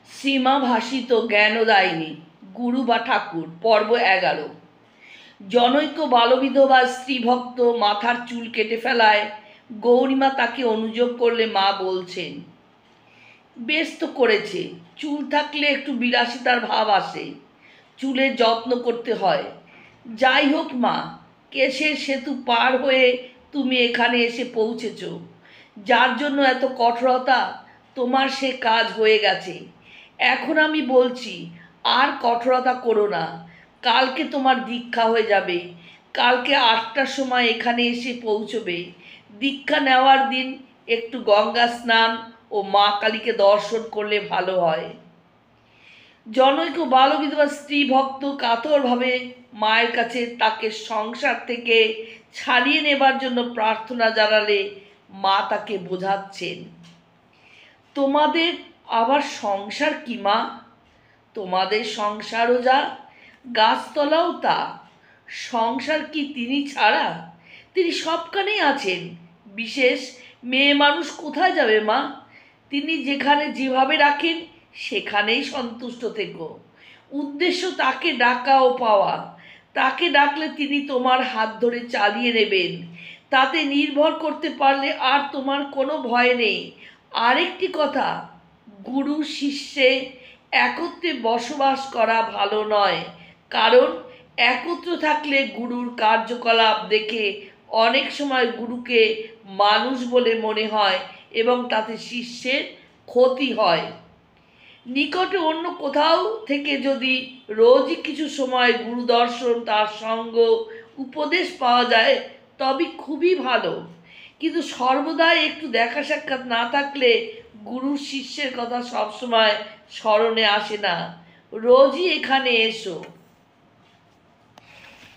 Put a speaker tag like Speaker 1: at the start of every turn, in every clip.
Speaker 1: সীমা ভাসিত জ্ঞানদায়িনী গুরু বা ঠাকুর পর্ব 11। জনৈক বালবিধবা স্ত্রীভক্ত মাথার চুল কেটে ফেলায় গৌরীমা তাকে অনুযোগ করলে মা বলছেন, বেশ তো করেছে, চুল থাকলে একটু বিলাসিতার ভাব আসে, চুলের যত্ন করতে হয়। যাই হোক মা, কেশের সেতু পার হয়ে তুমি এখানে এসে পৌঁছেছ, যার জন্য এত কঠোরতা, তোমার সে কাজ হয়ে গেছে। এখন আমি বলছি, আর কঠোরতা করো না। কালকে তোমার দীক্ষা হয়ে যাবে, কালকে 8টার সময় এখানে এসে পৌঁছবে। দীক্ষা নেওয়ার দিন একটু গঙ্গা স্নান ও মা কালীকে দর্শন করলে ভালো হয়। জনৈক বালবিধবা স্ত্রী ভক্ত কাতরভাবে মায়ের কাছে তাকে সংসার থেকে ছাড়িয়ে নেবার জন্য প্রার্থনা জানালে মা তাকে বোঝাচ্ছেন, তোমাদের আবার সংসার কি মা? তোমাদের সংসারও যা, গাছতলাও তা। সংসার কি তিনি ছাড়া? তিনি সবখানেই আছেন। বিশেষ মেয়ে মানুষ কোথায় যাবে মা? তিনি যেখানে যেভাবে রাখেন সেখানেই সন্তুষ্ট থেকো। উদ্দেশ্য তাকে ডাকা ও পাওয়া। তাকে ডাকলে তিনি তোমার হাত ধরে চালিয়ে নেবেন। তাতে নির্ভর করতে পারলে আর তোমার কোনো ভয় নেই। আরেকটি কথা, গুরু শিষ্যে একত্রে বসবাস করা ভালো নয়, কারণ একত্র থাকলে গুরুর কার্যকলাপ দেখে অনেক সময় গুরুকে মানুষ বলে মনে হয় এবং তাতে শিষ্যের ক্ষতি হয়। নিকটে অন্য কোথাও থেকে যদি রোজই কিছু সময় গুরু দর্শন, তার সঙ্গ, উপদেশ পাওয়া যায় তবে খুবই ভালো। কিন্তু সর্বদাই একটু দেখা সাক্ষাৎ না থাকলে গুরু শিষ্যের কথা সবসময় স্মরণে আসে না। রোজই এখানে এসো।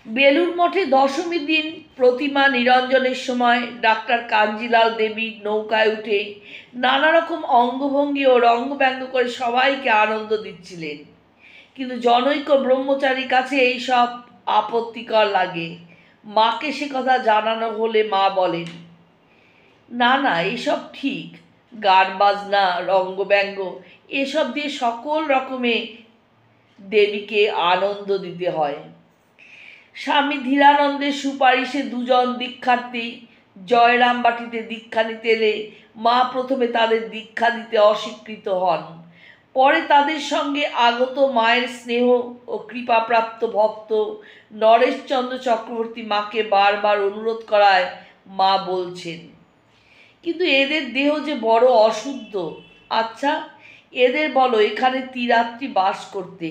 Speaker 1: বেলুর মঠে দশমীর দিন প্রতিমা নিরঞ্জনের সময় ডাক্তার কাঞ্জিলাল দেবী নৌকায় উঠে নানা রকম অঙ্গভঙ্গি ও রঙ্গব্যঙ্গ করে সবাইকে আনন্দ দিচ্ছিলেন। কিন্তু জনৈক ব্রহ্মচারীর কাছে এইসব আপত্তিকর লাগে। মাকে সে কথা জানানো হলে মা বলেন, না না, এসব ঠিক, গান বাজনা রঙ্গব্যঙ্গ এসব দিয়ে সকল রকমে দেবীকে আনন্দ দিতে হয়। স্বামী ধীরানন্দের সুপারিশে দুজন দীক্ষার্থী জয়রামবাটিতে দীক্ষা নিতে এলে মা প্রথমে তাদের দীক্ষা দিতে অস্বীকৃত হন। পরে তাদের সঙ্গে আগত মায়ের স্নেহ ও কৃপাপ্রাপ্ত ভক্ত নরেশচন্দ্র চক্রবর্তী মাকে বারবার অনুরোধ করায় মা বলছেন, কিন্তু এদের দেহ যে বড় অশুদ্ধ। আচ্ছা, এদের বলো এখানে ত্রিরাত্রি বাস করতে।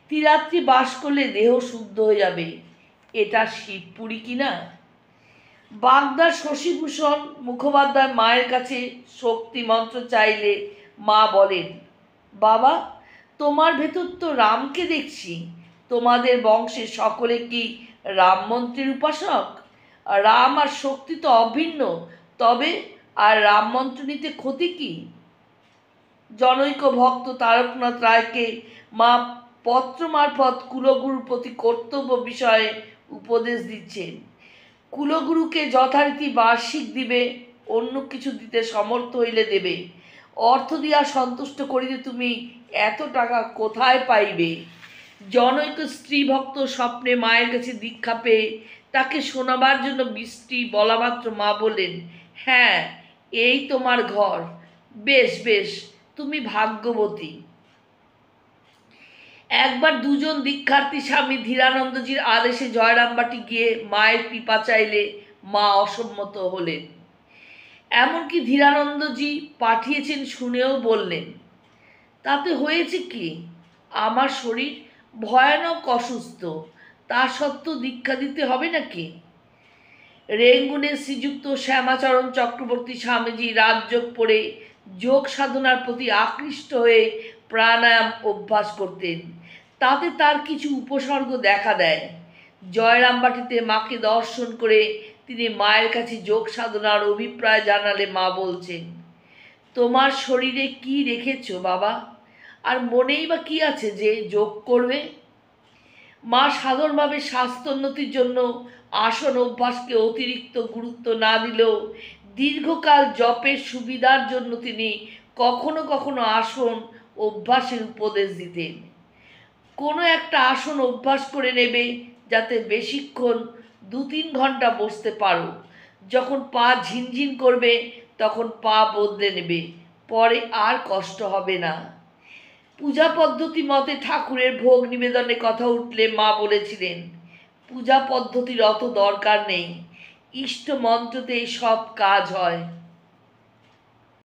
Speaker 1: ত্রিরাত্রি বাস করলে দেহ শুদ্ধ হয়ে যাবে। এটা শিবপুরী কিনা? বাগদার শশীভূষণ মুখোপাধ্যায় মায়ের কাছে শক্তি মন্ত্র চাইলে মা বলেন, বাবা, তোমার ভেতর তো রামকে দেখছি। তোমাদের বংশে সকলে কি রাম মন্ত্রের উপাসক? রাম আর শক্তি তো অভিন্ন, তবে আর রাম মন্ত্র নিতে ক্ষতি কি? জনৈক ভক্ত তারকনাথ রায়কে মা পত্র মারফত কুলগুরুর প্রতি কর্তব্য বিষয়ে উপদেশ দিচ্ছেন। কুলগুরুকে যথারীতি বার্ষিক দিবে, অন্য কিছু দিতে সমর্থ হইলে দেবে। অর্থ দিয়া সন্তুষ্ট করিতে তুমি এত টাকা কোথায় পাইবে? জনৈক স্ত্রী ভক্ত স্বপ্নে মায়ের কাছে দীক্ষা পেয়ে তাকে শোনাবার জন্য বৃষ্টি বলা মাত্র মা বললেন, হ্যাঁ, এই তোমার ঘর, বেশ বেশ, তুমি ভাগ্যবতী। একবার দুজন দীক্ষার্থী স্বামী ধীরানন্দজির আদেশে জয়রামবাটি গিয়ে মায়ের কৃপা চাইলে মা অসম্মত হলেন। এমনকি ধীরানন্দজি পাঠিয়েছেন শুনেও বললেন, তাতে হয়েছে কি? আমার শরীর ভয়ানক অসুস্থ, তা সত্ত্বেও দীক্ষা দিতে হবে নাকি? রেঙ্গুনের শ্রীযুক্ত শ্যামাচরণ চক্রবর্তী স্বামীজি রাজযোগ পড়ে যোগ সাধনার প্রতি আকৃষ্ট হয়ে প্রাণায়াম অভ্যাস করতেন। তাতে তার কিছু উপসর্গ দেখা দেয়। জয়রামবাটিতে মাকে দর্শন করে তিনি মায়ের কাছে যোগ সাধনার অভিপ্রায় জানালে মা বলছেন, তোমার শরীরে কি রেখেছ বাবা? আর মনেই বা কি আছে যে যোগ করবে? মা সাধারণভাবে স্বাস্থ্যোন্নতির জন্য আসন অভ্যাসকে অতিরিক্ত গুরুত্ব না দিলেও দীর্ঘকাল জপের সুবিধার জন্য তিনি কখনো কখনো আসন অভ্যাসের উপদেশ দিতেন। কোনো একটা আসন অভ্যাস করে নেবে, যাতে বেশিক্ষণ 2-3 ঘন্টা বসতে পারো। যখন পা ঝিনঝিন করবে তখন পা বদলে নেবে, পরে আর কষ্ট হবে না। পূজা পদ্ধতি মতে ঠাকুরের ভোগ নিবেদনের কথা উঠলে মা বলেছিলেন, পূজা পদ্ধতির অত দরকার নেই, ইষ্ট মন্ত্রতেই সব কাজ হয়।